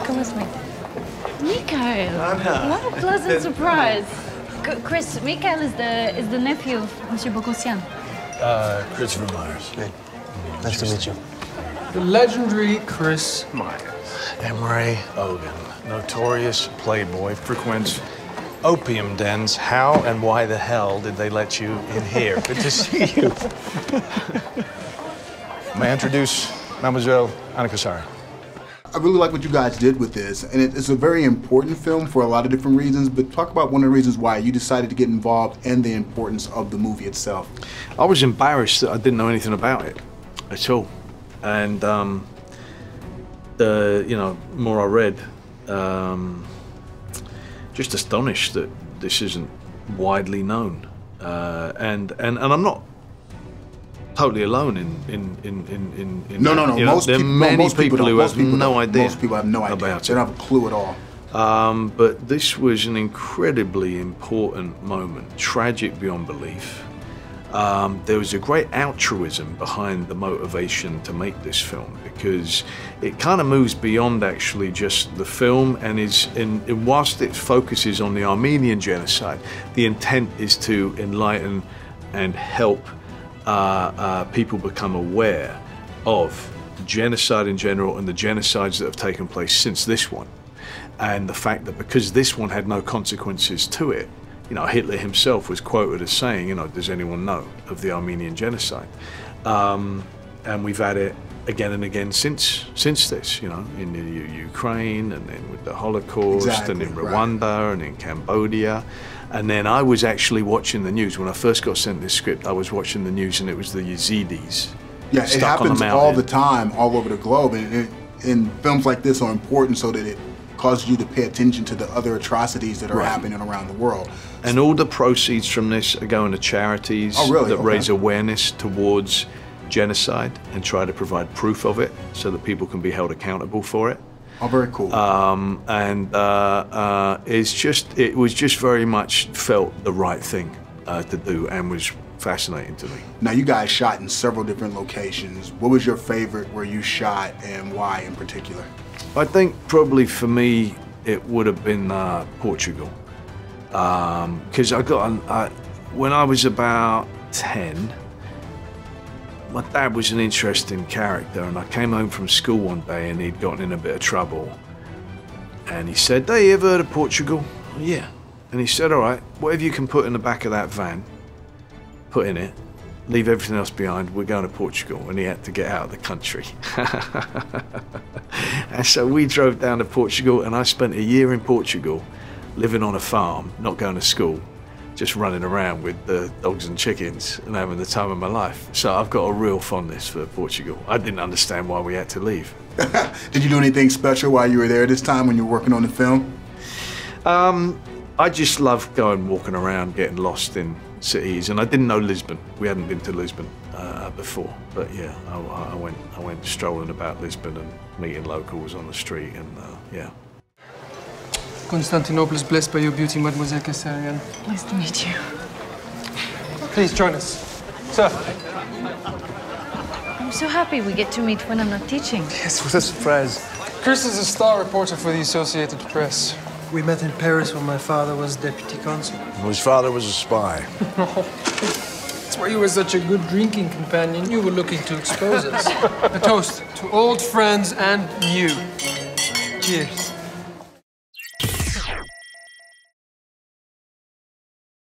Come with me. Mikael! What a pleasant surprise. Chris, Mikael is the nephew of Monsieur Bogossian. Christopher Myers. Hey, nice to meet you. The legendary Chris Myers. Emery Ogan, notorious playboy, frequents opium dens. How and why the hell did they let you in here? Good to see you. May I introduce Mademoiselle Anakasari? I really like what you guys did with this, and it's a very important film for a lot of different reasons, but talk about one of the reasons why you decided to get involved and the importance of the movie itself. I was embarrassed that I didn't know anything about it at all. And the more I read, just astonished that this isn't widely known. And I'm not totally alone in No. There are many people who have no idea. Most people have no idea about it. They don't have a clue at all. But this was an incredibly important moment, tragic beyond belief. There was a great altruism behind the motivation to make this film, because it kind of moves beyond actually just the film, and whilst it focuses on the Armenian genocide, the intent is to enlighten and help people become aware of genocide in general and the genocides that have taken place since this one. And the fact that because this one had no consequences to it, Hitler himself was quoted as saying, does anyone know of the Armenian genocide? And we've had it again and again since this, in the Ukraine, and then with the Holocaust, and in Rwanda, and in Cambodia. And then I was actually watching the news. When I first got sent this script, I was watching the news, and it was the Yazidis. Yeah, it happens all the time, all over the globe. And films like this are important so that it causes you to pay attention to the other atrocities that are happening around the world. And all the proceeds from this are going to charities that raise awareness towards genocide and try to provide proof of it so that people can be held accountable for it. Oh, very cool. It was just very much felt the right thing to do, and was fascinating to me. Now, you guys shot in several different locations. What was your favorite where you shot, and why in particular? I think probably for me it would have been Portugal, because when I was about 10, my dad was an interesting character, and I came home from school one day and he'd gotten in a bit of trouble, and he said, "Hey, you ever heard of Portugal?" "Yeah." And he said, "All right, whatever you can put in the back of that van, put in it, leave everything else behind, we're going to Portugal." And he had to get out of the country. And so we drove down to Portugal, and I spent a year in Portugal, living on a farm, not going to school, just running around with the dogs and chickens and having the time of my life. So I've got a real fondness for Portugal. I didn't understand why we had to leave. Did you do anything special while you were there this time when you were working on the film? I just love going walking around, getting lost in cities, and I didn't know Lisbon. We hadn't been to Lisbon before, but yeah, I went strolling about Lisbon and meeting locals on the street, and yeah. Constantinople is blessed by your beauty, Mademoiselle Kassarian. Nice to meet you. Please join us. Sir. I'm so happy we get to meet when I'm not teaching. Yes, what a surprise. Chris is a star reporter for the Associated Press. We met in Paris when my father was deputy consul. His father was a spy. That's why you were such a good drinking companion. You were looking to expose us. A toast to old friends and new. Cheers.